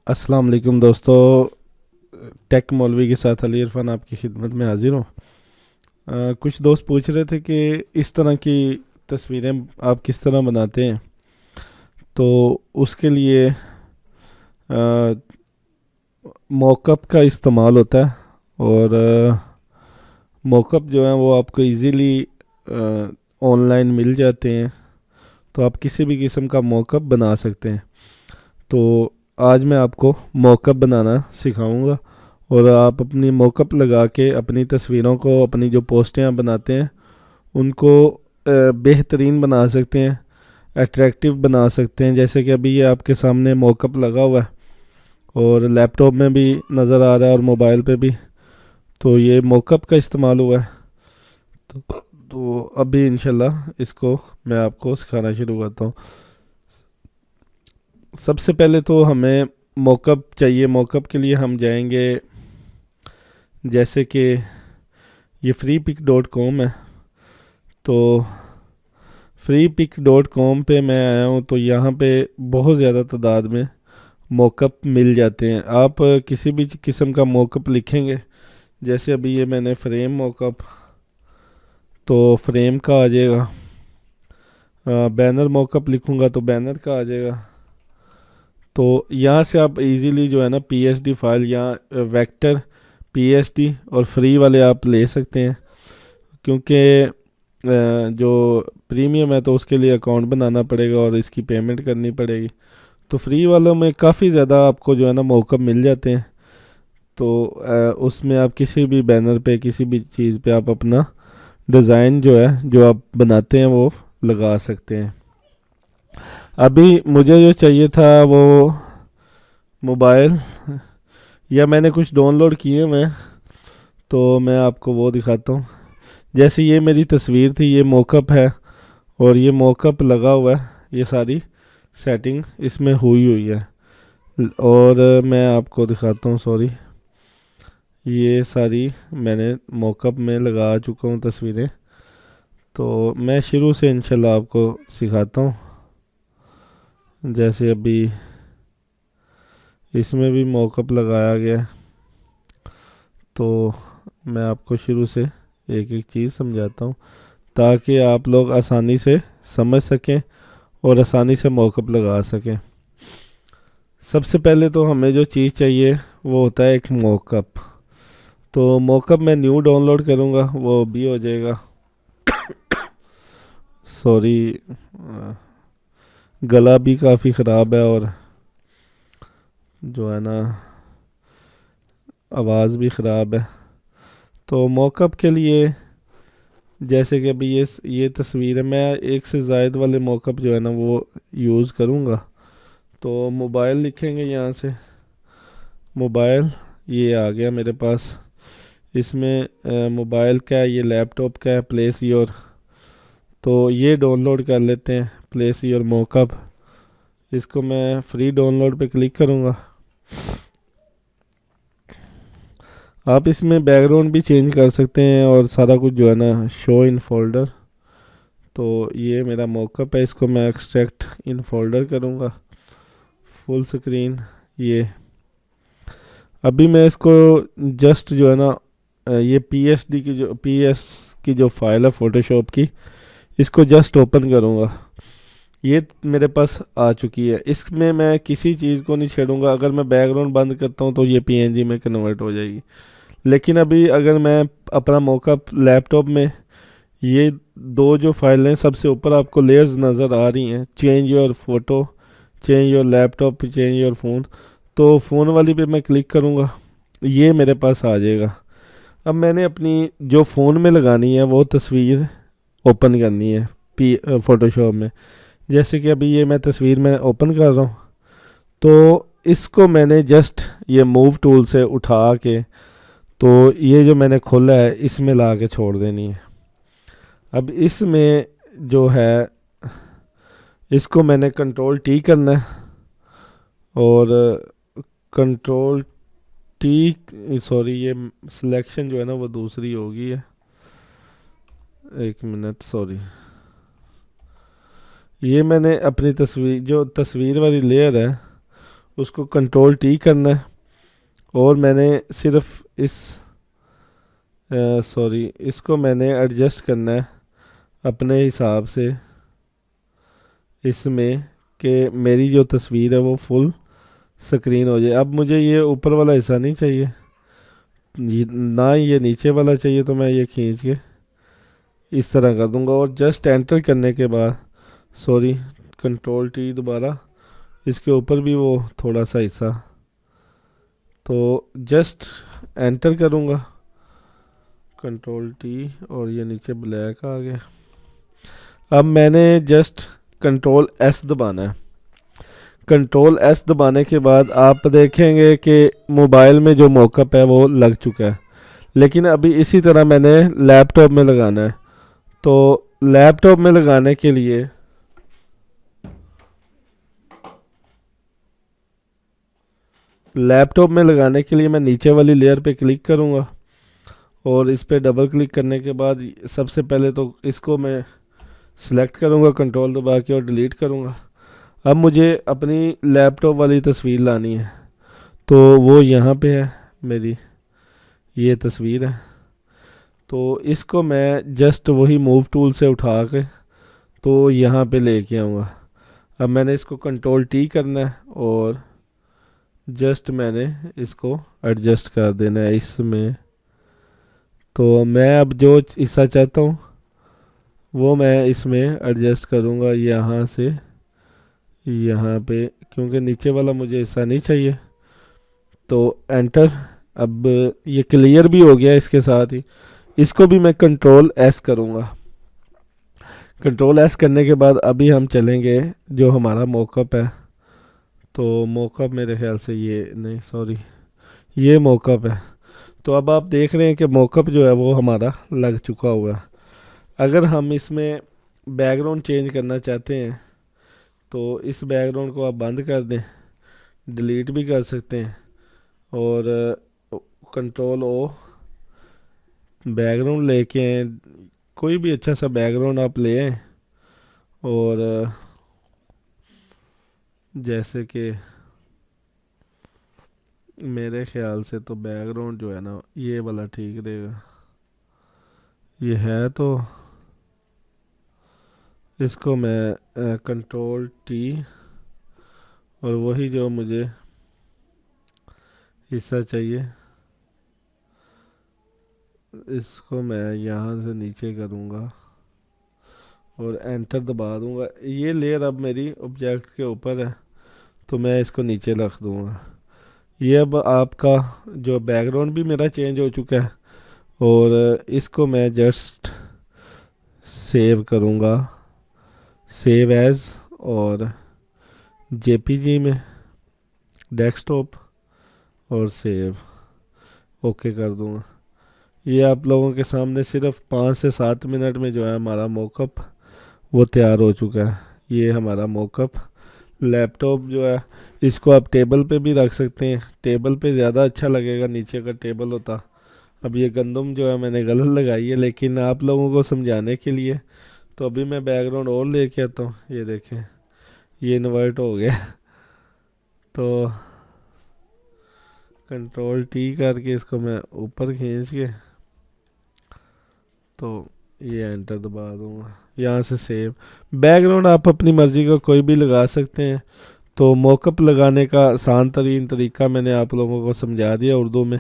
अस्सलाम वालेकुम दोस्तों। टेक मौलवी के साथ अली इरफान आपकी खिदमत में हाजिर हूँ। कुछ दोस्त पूछ रहे थे कि इस तरह की तस्वीरें आप किस तरह बनाते हैं। तो उसके लिए मॉकअप का इस्तेमाल होता है। और मॉकअप जो है वो आपको इजीली ऑनलाइन मिल जाते हैं। तो आप किसी भी किस्म का मॉकअप बना सकते हैं। तो आज मैं आपको मॉकअप बनाना सिखाऊंगा। और आप अपनी मॉकअप लगा के अपनी तस्वीरों को, अपनी जो पोस्टें आप बनाते हैं उनको बेहतरीन बना सकते हैं, अट्रैक्टिव बना सकते हैं। जैसे कि अभी ये आपके सामने मॉकअप लगा हुआ है और लैपटॉप में भी नज़र आ रहा है और मोबाइल पे भी। तो ये मॉकअप का इस्तेमाल हुआ है। तो अभी इंशाल्लाह इसको मैं आपको सिखाना शुरू करता हूँ। सबसे पहले तो हमें मॉकअप चाहिए। मॉकअप के लिए हम जाएंगे, जैसे कि ये freepik.com है। तो freepik.com पे मैं आया हूँ। तो यहाँ पे बहुत ज़्यादा तादाद में मॉकअप मिल जाते हैं। आप किसी भी किस्म का मॉकअप लिखेंगे, जैसे अभी ये मैंने फ्रेम मॉकअप, तो फ्रेम का आ जाएगा। बैनर मॉकअप लिखूंगा तो बैनर का आ जाएगा। तो यहाँ से आप इजीली जो है ना पीएसडी फाइल या वेक्टर पीएसडी और फ्री वाले आप ले सकते हैं। क्योंकि जो प्रीमियम है तो उसके लिए अकाउंट बनाना पड़ेगा और इसकी पेमेंट करनी पड़ेगी। तो फ्री वालों में काफ़ी ज़्यादा आपको जो है ना मौका मिल जाते हैं। तो उसमें आप किसी भी बैनर पे, किसी भी चीज़ पे आप अपना डिज़ाइन जो है, जो आप बनाते हैं, वो लगा सकते हैं। अभी मुझे जो चाहिए था वो मोबाइल, या मैंने कुछ डाउनलोड किए मैं, तो मैं आपको वो दिखाता हूँ। जैसे ये मेरी तस्वीर थी, ये मॉकअप है और ये मॉकअप लगा हुआ है। ये सारी सेटिंग इसमें हुई हुई है। और मैं आपको दिखाता हूँ, सॉरी, ये सारी मैंने मॉकअप में लगा चुका हूँ तस्वीरें। तो मैं शुरू से इंशाल्लाह आपको सिखाता हूँ। जैसे अभी इसमें भी मॉकअप लगाया गया है। तो मैं आपको शुरू से एक एक चीज़ समझाता हूँ ताकि आप लोग आसानी से समझ सकें और आसानी से मॉकअप लगा सकें। सबसे पहले तो हमें जो चीज़ चाहिए वो होता है एक मॉकअप। तो मॉकअप मैं न्यू डाउनलोड करूँगा, वो भी हो जाएगा। सॉरी, गला भी काफ़ी ख़राब है और जो है ना आवाज़ भी ख़राब है। तो मॉकअप के लिए, जैसे कि अभी ये तस्वीर है, मैं एक से ज़ायद वाले मॉकअप जो है ना वो यूज़ करूँगा। तो मोबाइल लिखेंगे यहाँ से, मोबाइल, ये आ गया मेरे पास। इसमें मोबाइल का है, ये लैपटॉप का है, प्लेस योर। तो ये डाउनलोड कर लेते हैं, प्लेस योर मॉकअप। इसको मैं फ्री डाउनलोड पे क्लिक करूँगा। आप इसमें बैकग्राउंड भी चेंज कर सकते हैं और सारा कुछ जो है ना शो इन फोल्डर। तो ये मेरा मॉकअप है, इसको मैं एक्सट्रैक्ट इन फोल्डर करूँगा, फुल स्क्रीन। ये अभी मैं इसको जस्ट जो है ना ये पीएसडी की जो पीएस की जो फाइल है फोटोशॉप की, इसको जस्ट ओपन करूँगा। ये मेरे पास आ चुकी है। इसमें मैं किसी चीज़ को नहीं छेड़ूंगा। अगर मैं बैकग्राउंड बंद करता हूँ तो ये पीएनजी में कन्वर्ट हो जाएगी। लेकिन अभी अगर मैं अपना मॉकअप लैपटॉप में, ये दो जो फाइलें सबसे ऊपर आपको लेयर्स नज़र आ रही हैं, change your photo, change your laptop, change your phone. तो फ़ोन वाली पे मैं क्लिक करूँगा, ये मेरे पास आ जाएगा। अब मैंने अपनी जो फ़ोन में लगानी है वो तस्वीर ओपन करनी है पी फ़ोटोशॉप में। जैसे कि अभी ये मैं तस्वीर में ओपन कर रहा हूँ। तो इसको मैंने जस्ट ये मूव टूल से उठा के, तो ये जो मैंने खोला है इसमें ला के छोड़ देनी है। अब इसमें जो है, इसको मैंने कंट्रोल टी करना है। और कंट्रोल टी, सॉरी, ये सिलेक्शन जो है ना वो दूसरी होगी है। एक मिनट, सॉरी। ये मैंने अपनी तस्वीर, जो तस्वीर वाली लेयर है उसको कंट्रोल टी करना है और मैंने सिर्फ इसको मैंने एडजस्ट करना है अपने हिसाब से इसमें कि मेरी जो तस्वीर है वो फुल स्क्रीन हो जाए। अब मुझे ये ऊपर वाला हिस्सा नहीं चाहिए, ना ये नीचे वाला चाहिए, तो मैं ये खींच के इस तरह कर दूंगा और जस्ट एंटर करने के बाद कंट्रोल टी दोबारा, इसके ऊपर भी वो थोड़ा सा हिस्सा, तो जस्ट एंटर करूंगा कंट्रोल टी और ये नीचे ब्लैक आ गया। अब मैंने जस्ट कंट्रोल एस दबाना है। कंट्रोल एस दबाने के बाद आप देखेंगे कि मोबाइल में जो मॉकअप है वो लग चुका है, लेकिन अभी इसी तरह मैंने लैपटॉप में लगाना है। तो लैपटॉप में लगाने के लिए मैं नीचे वाली लेयर पे क्लिक करूँगा और इस पे डबल क्लिक करने के बाद सबसे पहले तो इसको मैं सिलेक्ट करूँगा कंट्रोल दबा के और डिलीट करूँगा। अब मुझे अपनी लैपटॉप वाली तस्वीर लानी है, तो वो यहाँ पे है, मेरी ये तस्वीर है। तो इसको मैं जस्ट वही मूव टूल से उठा के तो यहाँ पे लेके आऊँगा। अब मैंने इसको कंट्रोल टी करना है और जस्ट मैंने इसको एडजस्ट कर देना है इसमें। तो मैं अब जो हिस्सा चाहता हूँ वो मैं इसमें एडजस्ट करूँगा यहाँ से यहाँ पे, क्योंकि नीचे वाला मुझे हिस्सा नहीं चाहिए। तो एंटर। अब ये क्लियर भी हो गया, इसके साथ ही इसको भी मैं कंट्रोल एस करूँगा। कंट्रोल एस करने के बाद अभी हम चलेंगे जो हमारा मॉकअप है। तो मॉकअप मेरे ख्याल से ये मॉकअप है। तो अब आप देख रहे हैं कि मॉकअप जो है वो हमारा लग चुका हुआ है। अगर हम इसमें बैकग्राउंड चेंज करना चाहते हैं तो इस बैकग्राउंड को आप बंद कर दें, डिलीट भी कर सकते हैं और कंट्रोल ओ बैकग्राउंड लेके आए, कोई भी अच्छा सा बैकग्राउंड आप ले आए और जैसे कि मेरे ख्याल से तो बैकग्राउंड जो है ना ये वाला ठीक रहेगा। ये है तो इसको मैं कंट्रोल टी और वही जो मुझे हिस्सा चाहिए इसको मैं यहाँ से नीचे करूँगा और एंटर दबा दूँगा। ये लेयर अब मेरी ऑब्जेक्ट के ऊपर है तो मैं इसको नीचे रख दूँगा। ये अब आपका जो बैकग्राउंड भी मेरा चेंज हो चुका है और इसको मैं जस्ट सेव करूँगा, सेव एज और जेपीजी में डेस्कटॉप और सेव ओके कर दूँगा। ये आप लोगों के सामने सिर्फ 5 से 7 मिनट में जो है हमारा मॉकअप वो तैयार हो चुका है। ये हमारा मॉकअप लैपटॉप जो है इसको आप टेबल पे भी रख सकते हैं, टेबल पे ज़्यादा अच्छा लगेगा नीचे का टेबल होता। अब ये गंदम जो है मैंने गलत लगाई है, लेकिन आप लोगों को समझाने के लिए तो अभी मैं बैकग्राउंड और लेके आता हूँ। ये देखें ये इन्वर्ट हो गया तो कंट्रोल टी करके इसको मैं ऊपर खींच के तो ये एंटर दबा दूँगा, यहाँ से सेव। बैकग्राउंड आप अपनी मर्ज़ी का कोई भी लगा सकते हैं। तो मॉकअप लगाने का आसान तरीन तरीका मैंने आप लोगों को समझा दिया उर्दू में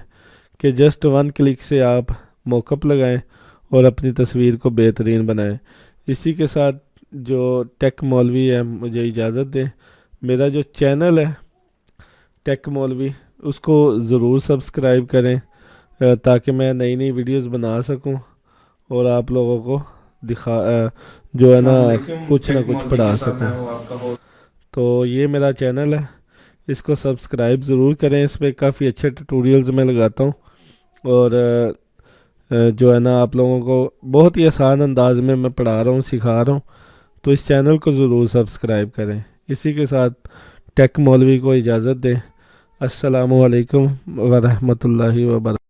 कि जस्ट 1 क्लिक से आप मॉकअप लगाएं और अपनी तस्वीर को बेहतरीन बनाएं। इसी के साथ जो टेक मौलवी है मुझे इजाज़त दें। मेरा जो चैनल है टेक मौलवी उसको ज़रूर सब्सक्राइब करें ताकि मैं नई नई वीडियोस बना सकूं और आप लोगों को जो है ना कुछ पढ़ा सकूं। तो ये मेरा चैनल है, इसको सब्सक्राइब ज़रूर करें। इस पर काफ़ी अच्छे ट्यूटोरियल्स मैं लगाता हूँ और जो है ना आप लोगों को बहुत ही आसान अंदाज में मैं पढ़ा रहा हूँ, सिखा रहा हूँ। तो इस चैनल को ज़रूर सब्सक्राइब करें। इसी के साथ टेक मौलवी को इजाज़त दें। अस्सलामु अलैकुम व रहमतुल्लाहि व बरकातहू।